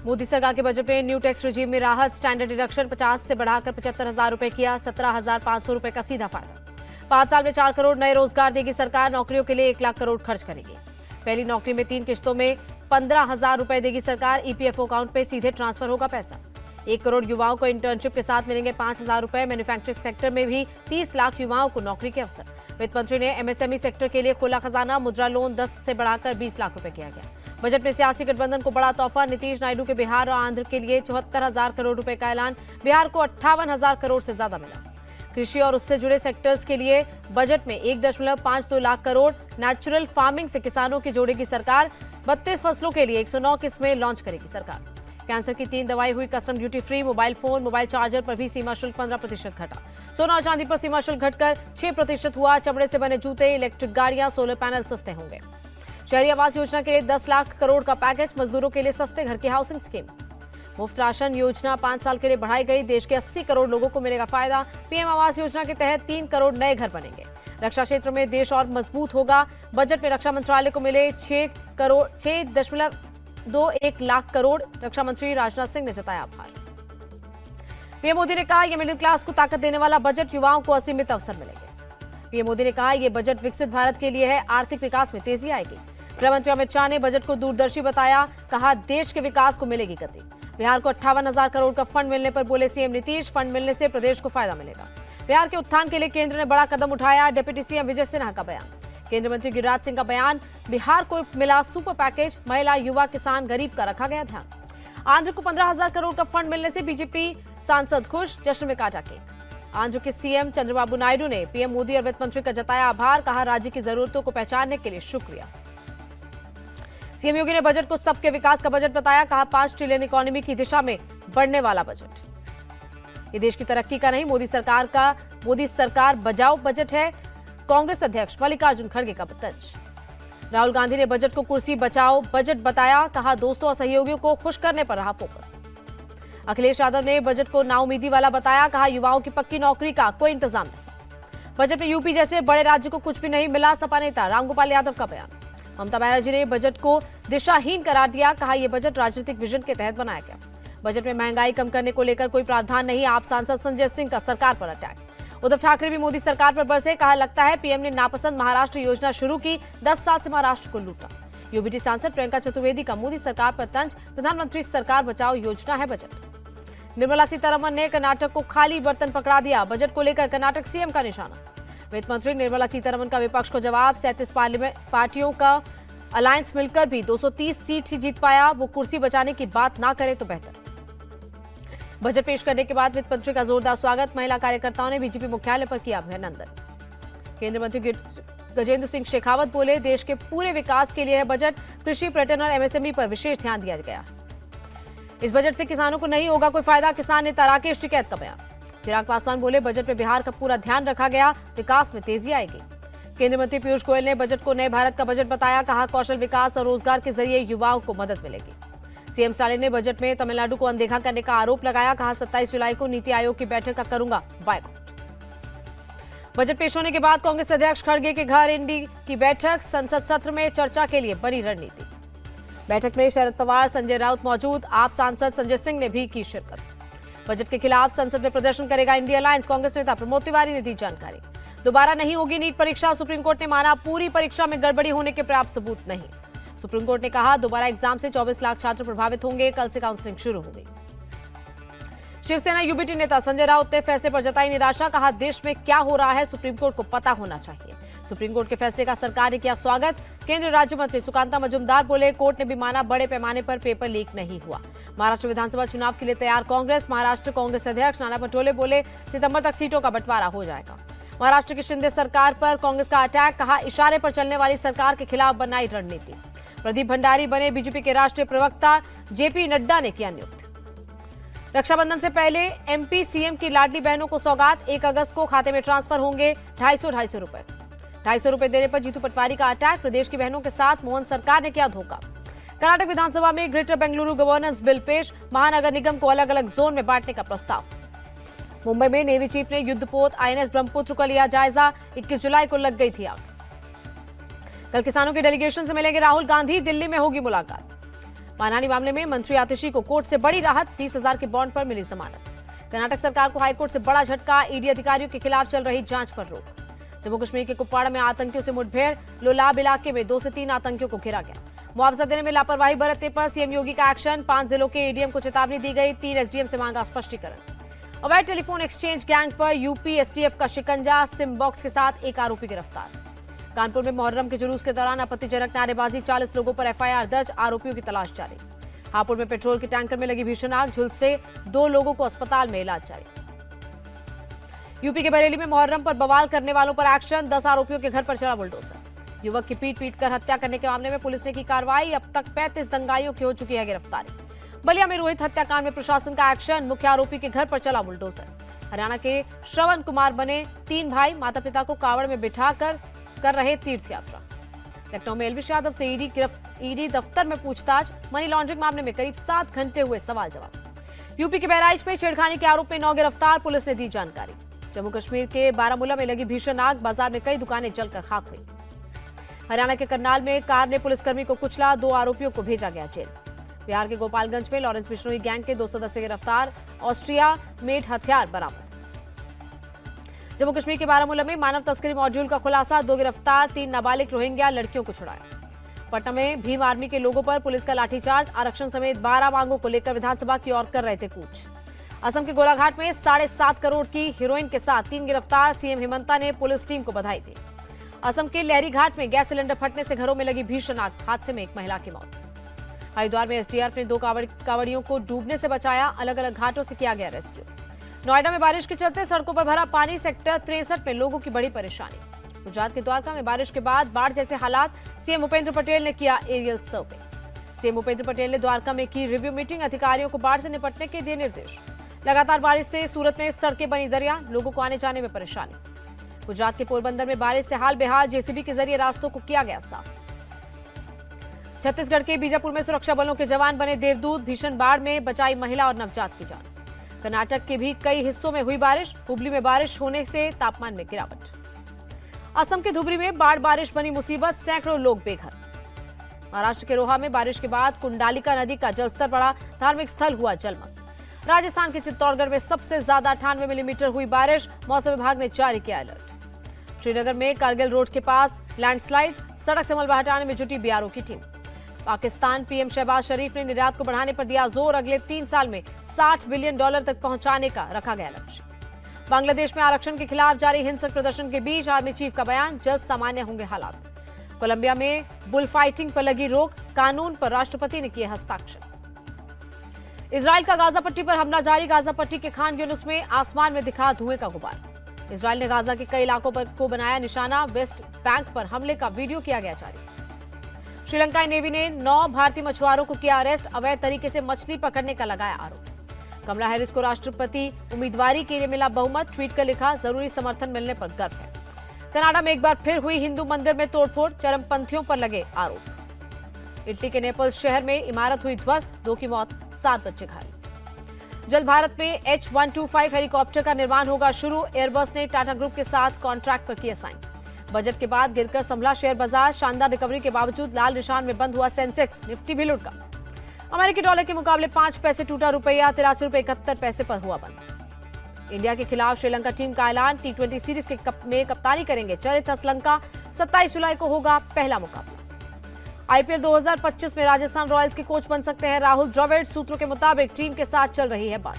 मोदी सरकार के बजट में न्यू टैक्स रिजीम में राहत, स्टैंडर्ड डिडक्शन 50 से बढ़ाकर 75,000 रुपए किया, 17,500 रुपए का सीधा फायदा। 5 साल में 4 करोड़ नए रोजगार देगी सरकार, नौकरियों के लिए 1 लाख करोड़ खर्च करेगी। पहली नौकरी में 3 किश्तों में 15,000 रुपए देगी सरकार, ईपीएफओ अकाउंट पे सीधे ट्रांसफर होगा पैसा। 1 करोड़ युवाओं को इंटर्नशिप के साथ मिलेंगे 5,000 रुपए। मैन्युफैक्चरिंग सेक्टर में भी 30 लाख युवाओं को नौकरी के अवसर। वित्त मंत्री ने एमएसएमई सेक्टर के लिए खोला खजाना, मुद्रा लोन 10 से बढ़ाकर 20 लाख रुपए किया गया। बजट में सियासी गठबंधन को बड़ा तोहफा, नीतीश नायडू के बिहार और आंध्र के लिए 74,000 करोड़ रुपए का ऐलान, बिहार को 58,000 करोड़ से ज्यादा मिला। कृषि और उससे जुड़े सेक्टर्स के लिए बजट में 1.52 लाख करोड़। नेचुरल फार्मिंग से किसानों की जोड़ेगी सरकार, 32 फसलों के लिए 109 किस्में लॉन्च करेगी सरकार। कैंसर की 3 दवाई हुई custom duty free, mobile phone, mobile charger पर भी सीमा शुल्क 15% घटा। सोना और चांदी पर सीमा शुल्क घटकर 6% हुआ। चमड़े से बने जूते, इलेक्ट्रिक गाड़ियां, सोलर पैनल सस्ते होंगे। शहरी आवास योजना के लिए 10 लाख करोड़ का पैकेज, मजदूरों के लिए सस्ते घर की हाउसिंग स्कीम। मुफ्त राशन योजना 5 साल के लिए बढ़ाई गई, देश के 80 करोड़ लोगों को मिलेगा फायदा। पीएम आवास योजना के तहत 3 करोड़ नए घर बनेंगे। रक्षा क्षेत्र में देश और मजबूत होगा, बजट में रक्षा मंत्रालय को मिले 6.21 लाख करोड़। रक्षा मंत्री राजनाथ सिंह ने जताया आभार। पीएम मोदी ने कहा, यह मिडिल क्लास को ताकत देने वाला बजट, युवाओं को असीमित अवसर मिलेंगे। पीएम मोदी ने कहा, यह बजट विकसित भारत के लिए है, आर्थिक विकास में तेजी आएगी। गृह मंत्री अमित शाह ने बजट को दूरदर्शी बताया, कहा देश के विकास को मिलेगी गति। बिहार को 58,000 करोड़ का फंड मिलने पर बोले सीएम नीतीश, फंड मिलने से प्रदेश को फायदा मिलेगा। बिहार के उत्थान के लिए केंद्र ने बड़ा कदम उठाया, डिप्टी सीएम विजय सिन्हा का बयान। केंद्रीय मंत्री गिरिराज सिंह का बयान, बिहार को मिला सुपर पैकेज, महिला, युवा, किसान, गरीब का रखा गया ध्यान। आंध्र को 15,000 करोड़ का फंड मिलने से बीजेपी सांसद खुश, जश्न में काटा केक। आंध्र के सीएम चंद्रबाबू नायडू ने पीएम मोदी और वित्त मंत्री का जताया आभार, कहा राज्य की जरूरतों को पहचानने के लिए शुक्रिया। सीएम योगी ने बजट को सबके विकास का बजट बताया, कहा 5 ट्रिलियन इकोनॉमी की दिशा में बढ़ने वाला बजट। ये देश की तरक्की का नहीं, मोदी सरकार बचाओ बजट है। कांग्रेस अध्यक्ष मल्लिकार्जुन खड़गे का तंज। राहुल गांधी ने बजट को कुर्सी बचाओ बजट बताया, कहा दोस्तों और सहयोगियों को खुश करने पर रहा फोकस। अखिलेश यादव ने बजट को नाउमीदी वाला बताया, कहा युवाओं की पक्की नौकरी का कोई इंतजाम नहीं। बजट में यूपी जैसे बड़े राज्य को कुछ भी नहीं मिला, सपा नेता रामगोपाल यादव का बयान। ममता बनर्जी ने बजट को दिशाहीन करार दिया, कहा यह बजट राजनीतिक विजन के तहत बनाया गया। बजट में महंगाई कम करने को लेकर कोई प्रावधान नहीं, आप सांसद संजय सिंह का सरकार पर अटैक। उद्धव ठाकरे भी मोदी सरकार पर बरसे, कहा लगता है पीएम ने नापसंद महाराष्ट्र योजना शुरू की, 10 साल से महाराष्ट्र को लूटा। यूबीटी सांसद प्रियंका चतुर्वेदी का मोदी सरकार पर तंज, प्रधानमंत्री सरकार बचाओ योजना है बजट। निर्मला सीतारमण ने कर्नाटक को खाली बर्तन पकड़ा दिया, बजट को लेकर कर्नाटक सीएम का निशाना। वित्त मंत्री निर्मला सीतारमण का विपक्ष को जवाब, 37 पार्टियों का अलायंस मिलकर भी 230 सीट ही जीत पाया, वो कुर्सी बचाने की बात ना करे तो बेहतर। बजट पेश करने के बाद वित्त मंत्री का जोरदार स्वागत, महिला कार्यकर्ताओं ने बीजेपी मुख्यालय पर किया अभिनंदन। केंद्रीय मंत्री गजेंद्र सिंह शेखावत बोले, देश के पूरे विकास के लिए है बजट, कृषि, पर्यटन और एमएसएमई पर विशेष ध्यान दिया गया। इस बजट से किसानों को नहीं होगा कोई फायदा, किसान नेता राकेश टिकैत का बयान। चिराग पासवान बोले, बजट में बिहार का पूरा ध्यान रखा गया, विकास में तेजी आएगी। केंद्रीय मंत्री पीयूष गोयल ने बजट को नए भारत का बजट बताया, कहा कौशल विकास और रोजगार के जरिए युवाओं को मदद मिलेगी। सीएम स्टालिन ने बजट में तमिलनाडु को अनदेखा करने का आरोप लगाया, कहा 27 जुलाई को नीति आयोग की बैठक का करूंगा बायकॉट। बजट पेश होने के बाद कांग्रेस अध्यक्ष खड़गे के घर एनडी की बैठक, संसद सत्र में चर्चा के लिए बनी रणनीति। बैठक में शरद पवार, संजय राउत मौजूद, आप सांसद संजय सिंह ने भी की शिरकत। बजट के खिलाफ संसद में प्रदर्शन करेगा इंडिया अलायंस, कांग्रेस नेता प्रमोद तिवारी ने दी जानकारी। दोबारा नहीं होगी नीट परीक्षा, सुप्रीम कोर्ट ने माना, पूरी परीक्षा में गड़बड़ी होने के पर्याप्त सबूत नहीं। सुप्रीम कोर्ट ने कहा, दोबारा एग्जाम से 24 लाख छात्र प्रभावित होंगे, कल से काउंसलिंग शुरू होगी। शिवसेना यूबीटी नेता संजय राउत ने फैसले पर जताई निराशा, कहा देश में क्या हो रहा है सुप्रीम कोर्ट को पता होना चाहिए। सुप्रीम कोर्ट के फैसले का सरकार ने किया स्वागत। केंद्रीय राज्य मंत्री सुकांता मजूमदार बोले, कोर्ट ने भी माना बड़े पैमाने पर पेपर लीक नहीं हुआ। महाराष्ट्र विधानसभा चुनाव के लिए तैयार कांग्रेस, महाराष्ट्र कांग्रेस अध्यक्ष नाना पटोले बोले, सितंबर तक सीटों का बंटवारा हो जाएगा। महाराष्ट्र की शिंदे सरकार पर कांग्रेस का अटैक, कहा इशारे पर चलने वाली सरकार के खिलाफ बनाई रणनीति। प्रदीप भंडारी बने बीजेपी के राष्ट्रीय प्रवक्ता, जेपी नड्डा ने किया नियुक्त। रक्षाबंधन से पहले एमपी सीएम की लाडली बहनों को सौगात, 1 अगस्त को खाते में ट्रांसफर होंगे 250 रुपए। 250 रुपए देने पर जीतू पटवारी का अटैक, प्रदेश की बहनों के साथ मोहन सरकार ने किया धोखा। कर्नाटक विधानसभा में ग्रेटर बेंगलुरु गवर्नेंस बिल पेश, महानगर निगम को अलग अलग जोन में बांटने का प्रस्ताव। मुंबई में नेवी चीफ ने युद्धपोत आईएनएस ब्रह्मपुत्र का लिया जायजा, 21 जुलाई को लग गई थी आग। कल किसानों के डेलीगेशन से मिलेंगे राहुल गांधी, दिल्ली में होगी मुलाकात। मानहानि मामले में मंत्री आतिशी को कोर्ट से बड़ी राहत, 20,000 के बॉन्ड पर मिली जमानत। कर्नाटक सरकार को हाईकोर्ट से बड़ा झटका, ईडी अधिकारियों के खिलाफ चल रही जांच पर रोक। जम्मू कश्मीर के कुपवाड़ा में आतंकियों से मुठभेड़, लोलाब इलाके में 2 से 3 आतंकियों को घेरा गया। मुआवजा देने में लापरवाही बरतने पर सीएम योगी का एक्शन, 5 जिलों के एडीएम को चेतावनी दी गई, 3 एसडीएम से मांगा स्पष्टीकरण। अवैध टेलीफोन एक्सचेंज गैंग पर यूपी एसटीएफ का शिकंजा, सिम बॉक्स के साथ एक आरोपी गिरफ्तार। कानपुर में मुहर्रम के जुलूस के दौरान आपत्तिजनक नारेबाजी, 40 लोगों पर एफआईआर दर्ज, आरोपियों की तलाश जारी। हापुड़ में पेट्रोल के टैंकर में लगी भीषण आग, झुलसे 2 लोगों को अस्पताल में इलाज जारी। यूपी के बरेली में मुहर्रम पर बवाल करने वालों पर एक्शन, 10 आरोपियों के घर पर चला बुलडोजर। युवक की पीट कर हत्या करने के मामले में पुलिस ने की कार्रवाई, अब तक 35 दंगाइयों की हो चुकी है गिरफ्तारी। बलिया में रोहित हत्याकांड में प्रशासन का एक्शन, मुख्य आरोपी के घर पर चला बुलडोजर। हरियाणा के श्रवण कुमार बने 3 भाई, माता पिता को कावड़ में बिठाकर कर रहे तीर्थ यात्रा। लखनऊ में एलविश यादव से ईडी दफ्तर में पूछताछ, मनी लॉन्ड्रिंग मामले में करीब 7 घंटे हुए सवाल जवाब। यूपी के बहराइच में छेड़खानी के आरोप में 9 गिरफ्तार, पुलिस ने दी जानकारी। जम्मू कश्मीर के बारामूला में लगी भीषण आग, बाजार में कई दुकानें जलकर खाक हुई। हरियाणा के करनाल में कार ने पुलिसकर्मी को कुचला, 2 आरोपियों को भेजा गया जेल। बिहार के गोपालगंज में लॉरेंस बिश्नोई गैंग के 2 सदस्य गिरफ्तार, ऑस्ट्रिया मेड हथियार बरामद। जम्मू कश्मीर के बारामूला में मानव तस्करी मॉड्यूल का खुलासा, 2 गिरफ्तार, 3 नाबालिग रोहिंग्या लड़कियों को छुड़ाया। पटना में भीम आर्मी के लोगों पर पुलिस का लाठीचार्ज, आरक्षण समेत 12 मांगों को लेकर विधानसभा की ओर कर रहे थे कूच। असम के गोलाघाट में 7.5 करोड़ की हीरोइन के साथ 3 गिरफ्तार, सीएम हिमंता ने पुलिस टीम को बधाई दी। असम के लहरी घाट में गैस सिलेंडर फटने से घरों में लगी भीषण आग, हादसे में एक महिला की मौत। हरिद्वार में एसडीआरएफ ने 2 कावड़ियों को डूबने से बचाया, अलग अलग घाटों से किया गया रेस्क्यू। नोएडा में बारिश के चलते सड़कों पर भरा पानी, सेक्टर 63 में लोगों की बड़ी परेशानी। गुजरात के द्वारका में बारिश के बाद बाढ़ जैसे हालात, सीएम भूपेंद्र पटेल ने किया aerial survey. CM Bhupendra Patel ने द्वारका में की रिव्यू मीटिंग, अधिकारियों को बाढ़ से निपटने के दिए निर्देश। लगातार बारिश से सूरत में सड़कें बनी दरिया, लोगों को आने जाने में परेशानी। गुजरात के पोरबंदर में बारिश से हाल बेहाल, जेसीबी के जरिए रास्तों को किया गया साफ। छत्तीसगढ़ के बीजापुर में सुरक्षा बलों के जवान बने देवदूत, भीषण बाढ़ में बचाई महिला और नवजात की जान। कर्नाटक के भी कई हिस्सों में हुई बारिश, हुबली में बारिश होने से तापमान में गिरावट। असम के धुबरी में बारिश बनी मुसीबत, सैकड़ों लोग बेघर। महाराष्ट्र के रोहा में बारिश के बाद कुंडालिका नदी का जलस्तर बढ़ा, धार्मिक स्थल हुआ जलमग्न। राजस्थान के चित्तौड़गढ़ में सबसे ज्यादा 98 मिलीमीटर हुई बारिश, मौसम विभाग ने जारी किया अलर्ट। श्रीनगर में कारगिल रोड के पास लैंडस्लाइड, सड़क से मलबा हटाने में जुटी बीआरओ की टीम। पाकिस्तान पीएम शहबाज शरीफ ने निर्यात को बढ़ाने पर दिया जोर, अगले 3 साल में $60 बिलियन तक पहुंचाने का रखा गया लक्ष्य। बांग्लादेश में आरक्षण के खिलाफ जारी हिंसक प्रदर्शन के बीच आर्मी चीफ का बयान, जल्द सामान्य होंगे हालात। कोलंबिया में बुल फाइटिंग पर लगी रोक, कानून पर राष्ट्रपति ने किए हस्ताक्षर। इजराइल का गाजा पट्टी पर हमला जारी, गाजा पट्टी के खान यूनिस में आसमान में दिखा धुएं का गुबार। इजराइल ने गाजा के कई इलाकों को बनाया निशाना, वेस्ट बैंक पर हमले का वीडियो किया गया जारी। श्रीलंकाई नेवी ने 9 भारतीय मछुआरों को किया अरेस्ट, अवैध तरीके से मछली पकड़ने का लगाया आरोप। कमला हैरिस को राष्ट्रपति उम्मीदवारी के लिए मिला बहुमत, ट्वीट कर लिखा, जरूरी समर्थन मिलने पर गर्व है। कनाडा में एक बार फिर हुई हिंदू मंदिर में तोड़फोड़, चरमपंथियों पर लगे आरोप। इटली के नेपल्स शहर में इमारत हुई ध्वस्त, 2 की मौत, 7 बच्चे घायल। जल्द भारत में H125 हेलीकॉप्टर का निर्माण होगा शुरू, एयरबस ने टाटा ग्रुप के साथ कॉन्ट्रैक्ट पर किया साइन। बजट के बाद गिरकर संभला शेयर बाजार, शानदार रिकवरी के बावजूद लाल निशान में बंद हुआ सेंसेक्स, निफ्टी भी लुढ़का। अमेरिकी डॉलर के मुकाबले 5 पैसे टूटा रुपया, ₹83.71 पर हुआ बंद। इंडिया के खिलाफ श्रीलंका टीम का ऐलान, T20 सीरीज में कप्तानी करेंगे चरित असलंका, 27 जुलाई को होगा पहला मुकाबला। आईपीएल 2025 में राजस्थान रॉयल्स के कोच बन सकते हैं राहुल द्रविड़, सूत्रों के मुताबिक टीम के साथ चल रही है बात।